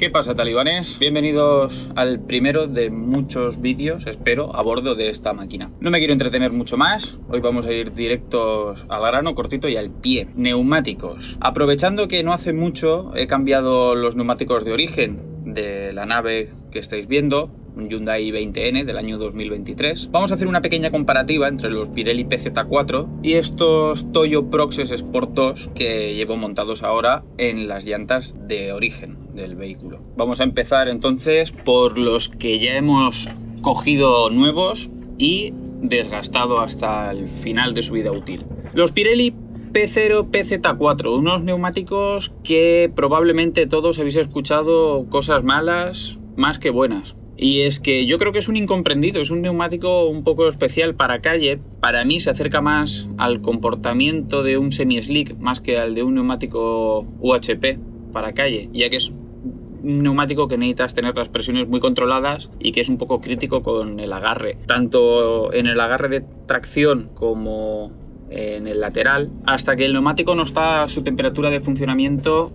¿Qué pasa, talibanes? Bienvenidos al primero de muchos vídeos, espero, a bordo de esta máquina. No me quiero entretener mucho más, hoy vamos a ir directos al grano, cortito y al pie. Neumáticos. Aprovechando que no hace mucho he cambiado los neumáticos de origen de la nave que estáis viendo, un Hyundai i20N del año 2023. Vamos a hacer una pequeña comparativa entre los Pirelli PZ4 y estos Toyo Proxes Sport 2 que llevo montados ahora en las llantas de origen del vehículo. Vamos a empezar entonces por los que ya hemos cogido nuevos y desgastado hasta el final de su vida útil. Los Pirelli P0 PZ4, unos neumáticos que probablemente todos habéis escuchado cosas malas más que buenas. Y es que yo creo que es un incomprendido, es un neumático un poco especial para calle. Para mí se acerca más al comportamiento de un semi-slick más que al de un neumático UHP para calle, ya que es un neumático que necesitas tener las presiones muy controladas y que es un poco crítico con el agarre, tanto en el agarre de tracción como en el lateral. Hasta que el neumático no está a su temperatura de funcionamiento,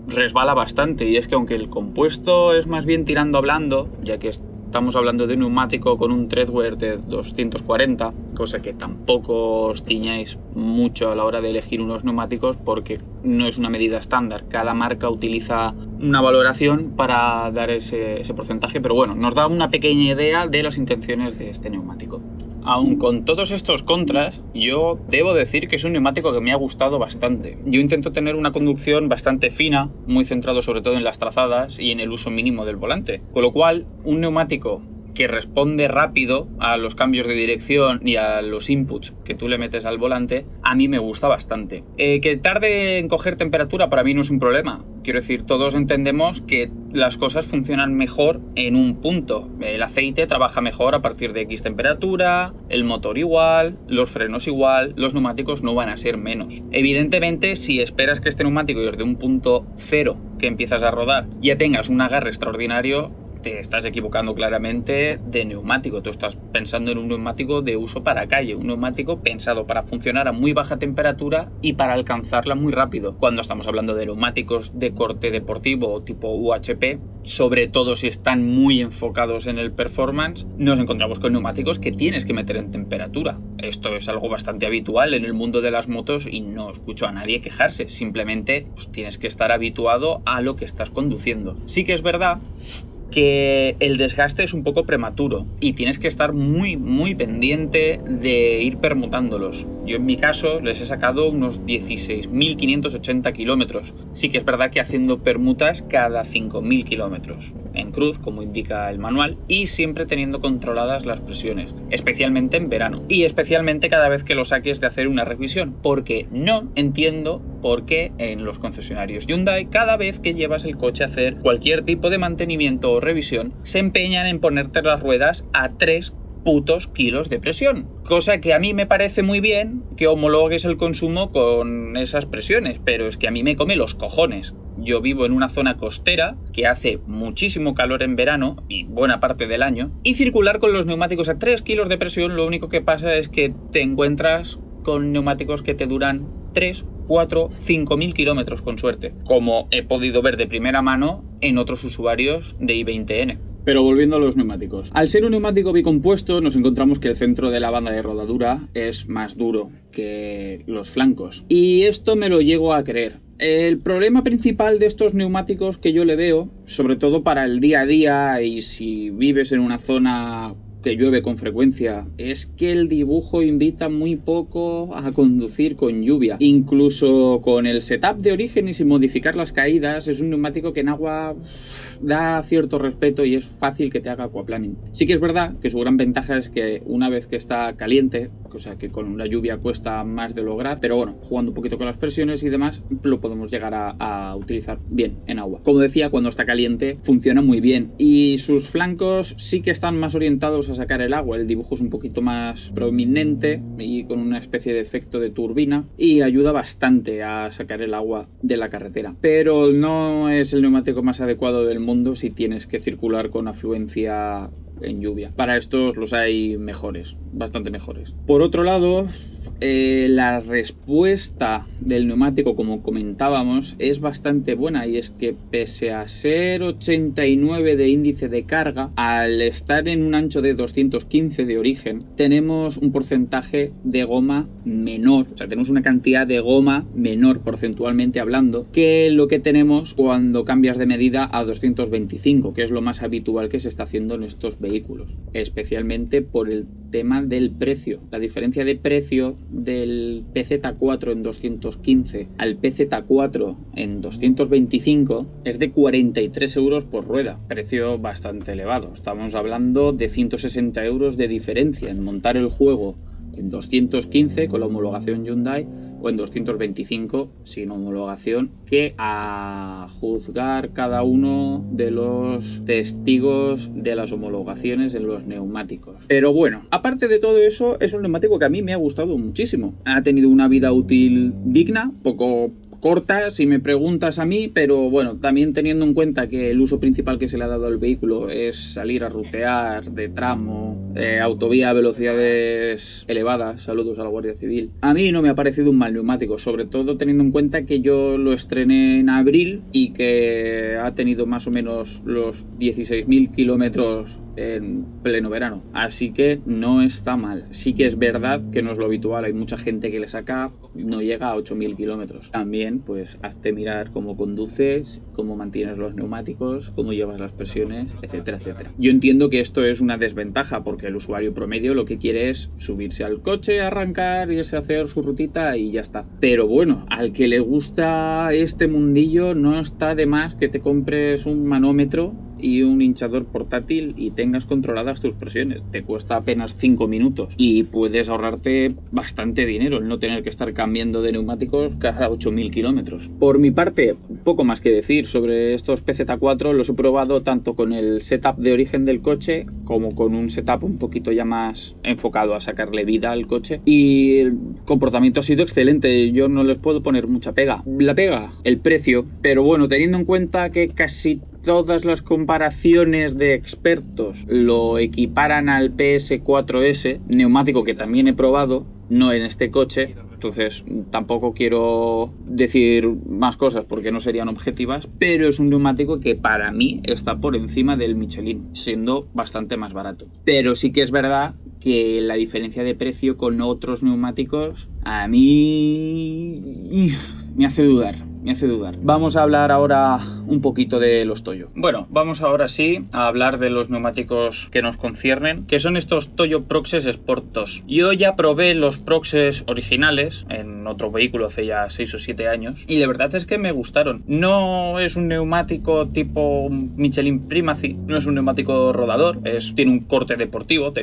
resbala bastante, y es que aunque el compuesto es más bien tirando a blando, ya que estamos hablando de un neumático con un treadwear de 240, cosa que tampoco os ciñáis mucho a la hora de elegir unos neumáticos porque no es una medida estándar, cada marca utiliza una valoración para dar ese porcentaje, pero bueno, nos da una pequeña idea de las intenciones de este neumático. Aun con todos estos contras, yo debo decir que es un neumático que me ha gustado bastante. Yo intento tener una conducción bastante fina, muy centrado sobre todo en las trazadas y en el uso mínimo del volante. Con lo cual, un neumático que responde rápido a los cambios de dirección y a los inputs que tú le metes al volante, a mí me gusta bastante. Que tarde en coger temperatura para mí no es un problema. Quiero decir, todos entendemos que las cosas funcionan mejor en un punto. El aceite trabaja mejor a partir de X temperatura, el motor igual, los frenos igual, los neumáticos no van a ser menos. Evidentemente, si esperas que este neumático desde un punto cero que empiezas a rodar ya tengas un agarre extraordinario, te estás equivocando claramente de neumático. Tú estás pensando en un neumático de uso para calle, un neumático pensado para funcionar a muy baja temperatura y para alcanzarla muy rápido. Cuando estamos hablando de neumáticos de corte deportivo o tipo UHP, sobre todo si están muy enfocados en el performance, nos encontramos con neumáticos que tienes que meter en temperatura. Esto es algo bastante habitual en el mundo de las motos y no escucho a nadie quejarse. Simplemente pues, tienes que estar habituado a lo que estás conduciendo. Sí que es verdad que el desgaste es un poco prematuro y tienes que estar muy pendiente de ir permutándolos. Yo en mi caso les he sacado unos 16.580 kilómetros. Sí que es verdad que haciendo permutas cada 5.000 kilómetros en cruz, como indica el manual, y siempre teniendo controladas las presiones, especialmente en verano y especialmente cada vez que lo saques de hacer una revisión, porque no entiendo por qué en los concesionarios Hyundai cada vez que llevas el coche a hacer cualquier tipo de mantenimiento o revisión se empeñan en ponerte las ruedas a 3 putos kilos de presión, cosa que a mí me parece muy bien que homologues el consumo con esas presiones, pero es que a mí me come los cojones. Yo vivo en una zona costera que hace muchísimo calor en verano y buena parte del año, y circular con los neumáticos a 3 kilos de presión lo único que pasa es que te encuentras con neumáticos que te duran 3, 4, 5.000 kilómetros con suerte, como he podido ver de primera mano en otros usuarios de i20N. Pero volviendo a los neumáticos. Al ser un neumático bicompuesto, nos encontramos que el centro de la banda de rodadura es más duro que los flancos. Y esto me lo llego a creer. El problema principal de estos neumáticos que yo le veo, sobre todo para el día a día y si vives en una zona que llueve con frecuencia, es que el dibujo invita muy poco a conducir con lluvia. Incluso con el setup de origen y sin modificar las caídas, es un neumático que en agua da cierto respeto y es fácil que te haga aquaplaning. Sí que es verdad que su gran ventaja es que una vez que está caliente, cosa que con la lluvia cuesta más de lograr, pero bueno, jugando un poquito con las presiones y demás, lo podemos llegar a utilizar bien en agua. Como decía, cuando está caliente funciona muy bien y sus flancos sí que están más orientados a sacar el agua. El dibujo es un poquito más prominente y con una especie de efecto de turbina y ayuda bastante a sacar el agua de la carretera, pero no es el neumático más adecuado del mundo si tienes que circular con afluencia en lluvia. Para estos los hay mejores, bastante mejores. Por otro lado, la respuesta del neumático, como comentábamos, es bastante buena, y es que pese a ser 89 de índice de carga, al estar en un ancho de 215 de origen, tenemos un porcentaje de goma menor, o sea, tenemos una cantidad de goma menor porcentualmente hablando que lo que tenemos cuando cambias de medida a 225, que es lo más habitual que se está haciendo en estos vehículos, especialmente por el tema del precio. La diferencia de precio del PZ4 en 215 al PZ4 en 225 es de 43 euros por rueda, precio bastante elevado. Estamos hablando de 160 euros de diferencia en montar el juego en 215 con la homologación Hyundai o en 225 sin homologación, que a juzgar cada uno de los testigos de las homologaciones en los neumáticos. Pero bueno, aparte de todo eso, es un neumático que a mí me ha gustado muchísimo. Ha tenido una vida útil digna, poco corta si me preguntas a mí, pero bueno, también teniendo en cuenta que el uso principal que se le ha dado al vehículo es salir a rutear de tramo, autovía a velocidades elevadas, saludos a la Guardia Civil, a mí no me ha parecido un mal neumático, sobre todo teniendo en cuenta que yo lo estrené en abril y que ha tenido más o menos los 16.000 kilómetros en pleno verano, así que no está mal. Sí que es verdad que no es lo habitual, hay mucha gente que le saca, no llega a 8.000 kilómetros. También pues hazte mirar cómo conduces, cómo mantienes los neumáticos, cómo llevas las presiones, etcétera, etcétera. Yo entiendo que esto es una desventaja porque el usuario promedio lo que quiere es subirse al coche, arrancar, irse a hacer su rutita y ya está. Pero bueno, al que le gusta este mundillo, no está de más que te compres un manómetro y un hinchador portátil y tengas controladas tus presiones. Te cuesta apenas 5 minutos y puedes ahorrarte bastante dinero el no tener que estar cambiando de neumáticos cada 8.000 kilómetros. Por mi parte, poco más que decir sobre estos PZ4. Los he probado tanto con el setup de origen del coche como con un setup un poquito ya más enfocado a sacarle vida al coche, y el comportamiento ha sido excelente. Yo no les puedo poner mucha pega. La pega, el precio, pero bueno, teniendo en cuenta que casi todas las comparaciones de expertos lo equiparan al PS4S, neumático que también he probado, no en este coche, entonces tampoco quiero decir más cosas porque no serían objetivas, pero es un neumático que para mí está por encima del Michelin, siendo bastante más barato. Pero sí que es verdad que la diferencia de precio con otros neumáticos a mí me hace dudar. Vamos a hablar ahora un poquito de los Toyo. Bueno, vamos ahora sí a hablar de los neumáticos que nos conciernen, que son estos Toyo Proxes Sport 2. Yo ya probé los Proxes originales en otro vehículo hace ya 6 o 7 años y la verdad es que me gustaron. No es un neumático tipo Michelin Primacy, no es un neumático rodador, tenía un corte deportivo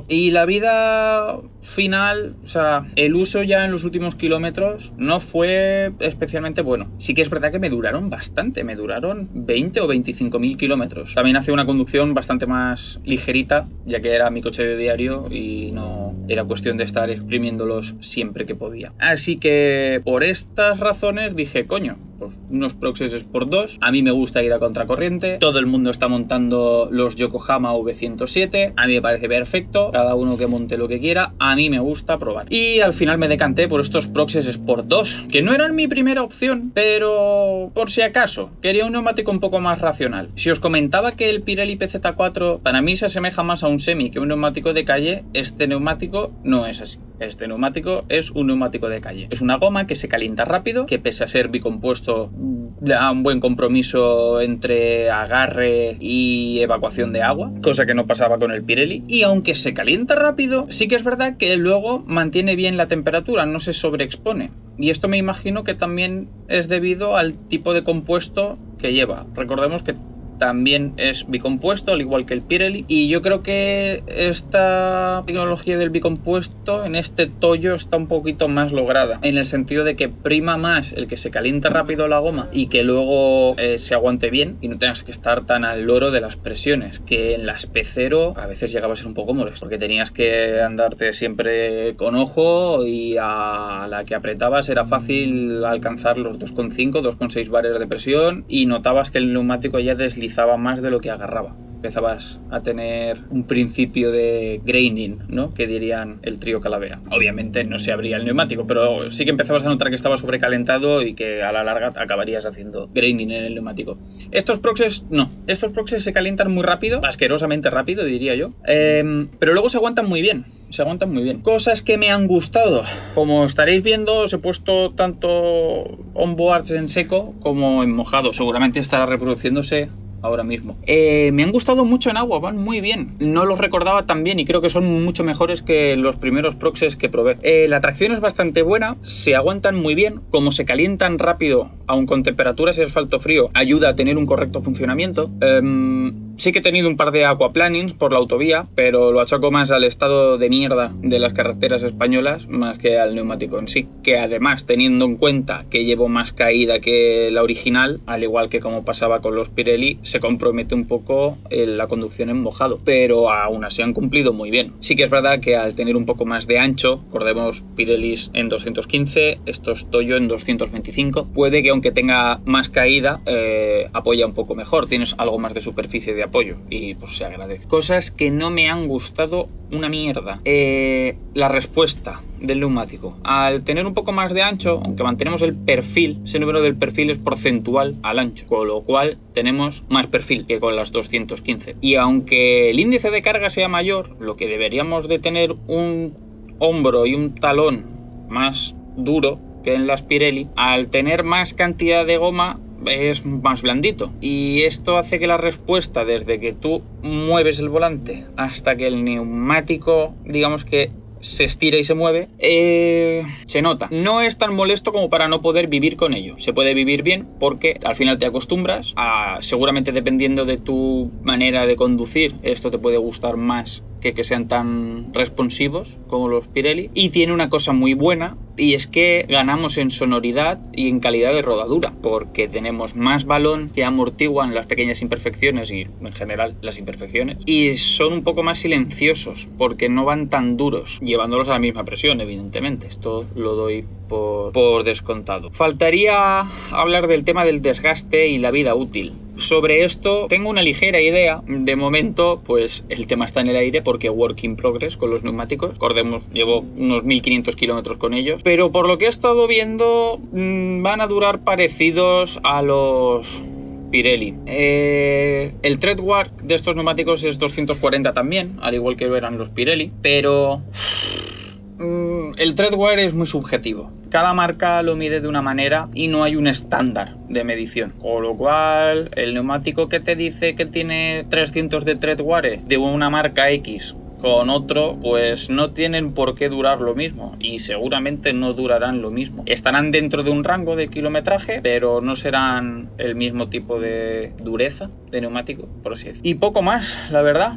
y la vida final, o sea, el uso ya en los últimos kilómetros no fue especialmente bueno. Sí que es verdad que me duraron bastante, me duraron 20 o 25.000 kilómetros. También hacía una conducción bastante más ligerita, ya que era mi coche de diario y no era cuestión de estar exprimiéndolos siempre que podía. Así que por estas razones dije, coño, pues unos Proxes Sport 2, a mí me gusta ir a contracorriente, todo el mundo está montando los Yokohama V107, a mí me parece perfecto, cada uno que monte lo que quiera, a mí me gusta probar. Y al final me decanté por estos Proxes Sport 2, que no eran mi primera opción, pero por si acaso, quería un neumático un poco más racional. Si os comentaba que el Pirelli PZ4 para mí se asemeja más a un semi que un neumático de calle, este neumático no es así. Este neumático es un neumático de calle. Es una goma que se calienta rápido, que pese a ser bicompuesto da un buen compromiso entre agarre y evacuación de agua, cosa que no pasaba con el Pirelli. Y aunque se calienta rápido, sí que es verdad que luego mantiene bien la temperatura, no se sobreexpone. Y esto me imagino que también es debido al tipo de compuesto que lleva. Recordemos que también es bicompuesto, al igual que el Pirelli, y yo creo que esta tecnología del bicompuesto en este Toyo está un poquito más lograda, en el sentido de que prima más el que se calienta rápido la goma y que luego se aguante bien y no tengas que estar tan al loro de las presiones, que en las P0 a veces llegaba a ser un poco molesto, porque tenías que andarte siempre con ojo y a la que apretabas era fácil alcanzar los 2,5, 2,6 bares de presión y notabas que el neumático ya deslizaba más de lo que agarraba. empezabas a tener un principio de graining, ¿no? Que dirían el trío Calavera. Obviamente no se abría el neumático, pero sí que empezabas a notar que estaba sobrecalentado y que a la larga acabarías haciendo graining en el neumático. Estos proxies no, estos proxies se calientan muy rápido, asquerosamente rápido diría yo, pero luego se aguantan muy bien. Se aguantan muy bien. Cosas que me han gustado. Como estaréis viendo, os he puesto tanto onboards en seco como en mojado. Seguramente estará reproduciéndose ahora mismo. Me han gustado mucho en agua, van muy bien. No los recordaba tan bien y creo que son mucho mejores que los primeros proxies que probé. La tracción es bastante buena, se aguantan muy bien. Como se calientan rápido, aun con temperaturas y asfalto frío, ayuda a tener un correcto funcionamiento. Sí que he tenido un par de aquaplanings por la autovía, pero lo achaco más al estado de mierda de las carreteras españolas más que al neumático en sí. Que además, teniendo en cuenta que llevo más caída que la original, al igual que como pasaba con los Pirelli, se compromete un poco la conducción en mojado, pero aún así han cumplido muy bien. Sí que es verdad que al tener un poco más de ancho, recordemos Pirellis en 215, estos Toyo en 225, puede que aunque tenga más caída, apoya un poco mejor, tienes algo más de superficie de apoyo y pues se agradece. Cosas que no me han gustado una mierda. La respuesta del neumático. Al tener un poco más de ancho, aunque mantenemos el perfil, ese número del perfil es porcentual al ancho, con lo cual tenemos más perfil que con las 215. Y aunque el índice de carga sea mayor, lo que deberíamos de tener un hombro y un talón más duro que en las Pirelli, al tener más cantidad de goma es más blandito, y esto hace que la respuesta desde que tú mueves el volante hasta que el neumático, digamos que se estira y se mueve, se nota. No es tan molesto como para no poder vivir con ello. Se puede vivir bien porque al final te acostumbras a, seguramente dependiendo de tu manera de conducir, esto te puede gustar más que sean tan responsivos como los Pirelli. Y tiene una cosa muy buena, y es que ganamos en sonoridad y en calidad de rodadura, porque tenemos más balón que amortiguan las pequeñas imperfecciones y en general las imperfecciones, y son un poco más silenciosos porque no van tan duros, llevándolos a la misma presión, evidentemente. Esto lo doy por descontado. Faltaría hablar del tema del desgaste y la vida útil. Sobre esto tengo una ligera idea. De momento, pues el tema está en el aire porque work in progress con los neumáticos. Recordemos, llevo unos 1500 kilómetros con ellos. Pero por lo que he estado viendo, van a durar parecidos a los Pirelli. El treadwear de estos neumáticos es 240 también, al igual que lo eran los Pirelli. Pero el treadwear es muy subjetivo. Cada marca lo mide de una manera y no hay un estándar de medición. Con lo cual, el neumático que te dice que tiene 300 de treadwear de una marca X con otro, pues no tienen por qué durar lo mismo y seguramente no durarán lo mismo. Estarán dentro de un rango de kilometraje, pero no serán el mismo tipo de dureza de neumático, por así decirlo. Y poco más, la verdad.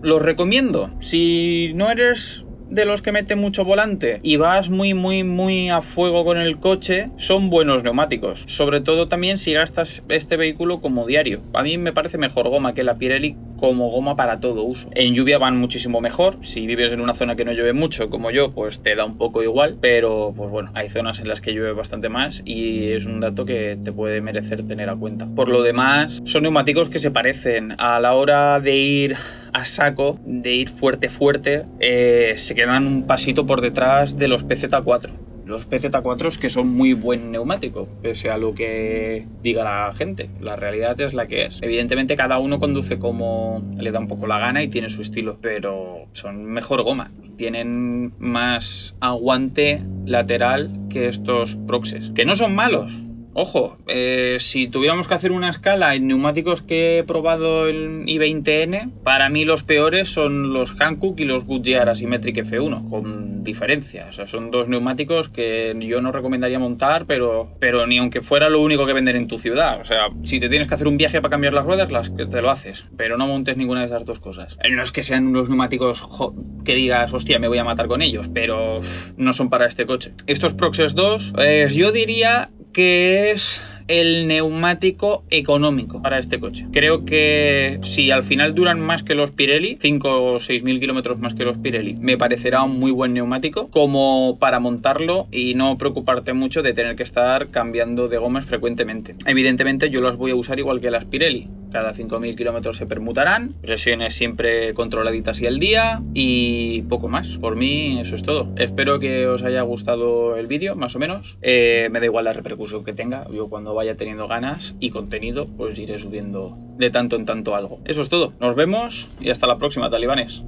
Los recomiendo. Si no eres de los que mete mucho volante y vas muy a fuego con el coche, son buenos neumáticos, sobre todo también si gastas este vehículo como diario. A mí me parece mejor goma que la Pirelli como goma para todo uso. En lluvia van muchísimo mejor. Si vives en una zona que no llueve mucho como yo, pues te da un poco igual, pero pues bueno, hay zonas en las que llueve bastante más y es un dato que te puede merecer tener a cuenta. Por lo demás, son neumáticos que se parecen a la hora de ir a saco, de ir fuerte, se quedan un pasito por detrás de los PZ4. Los PZ4 que son muy buen neumático, pese a lo que diga la gente. La realidad es la que es. Evidentemente cada uno conduce como le da un poco la gana y tiene su estilo, pero son mejor goma. Tienen más aguante lateral que estos Proxes, que no son malos. Ojo, si tuviéramos que hacer una escala en neumáticos que he probado en i20N, para mí los peores son los Hankook y los Goodyear Asymmetric F1, con diferencia. O sea, son dos neumáticos que yo no recomendaría montar, pero ni aunque fuera lo único que venden en tu ciudad. O sea, si te tienes que hacer un viaje para cambiar las ruedas, te lo haces, pero no montes ninguna de esas dos cosas. No es que sean unos neumáticos que digas, hostia, me voy a matar con ellos, pero no son para este coche. Estos Proxes 2, yo diría que es el neumático económico para este coche. Creo que si al final duran más que los Pirelli, 5 o 6.000 kilómetros más que los Pirelli, me parecerá un muy buen neumático como para montarlo y no preocuparte mucho de tener que estar cambiando de gomas frecuentemente. Evidentemente yo las voy a usar igual que las Pirelli, cada 5.000 kilómetros se permutarán, sesiones siempre controladitas y al día, y poco más. Por mí eso es todo. Espero que os haya gustado el vídeo, más o menos. Me da igual la repercusión que tenga. Yo cuando vaya teniendo ganas y contenido, pues iré subiendo de tanto en tanto algo. Eso es todo. Nos vemos y hasta la próxima, talibanes.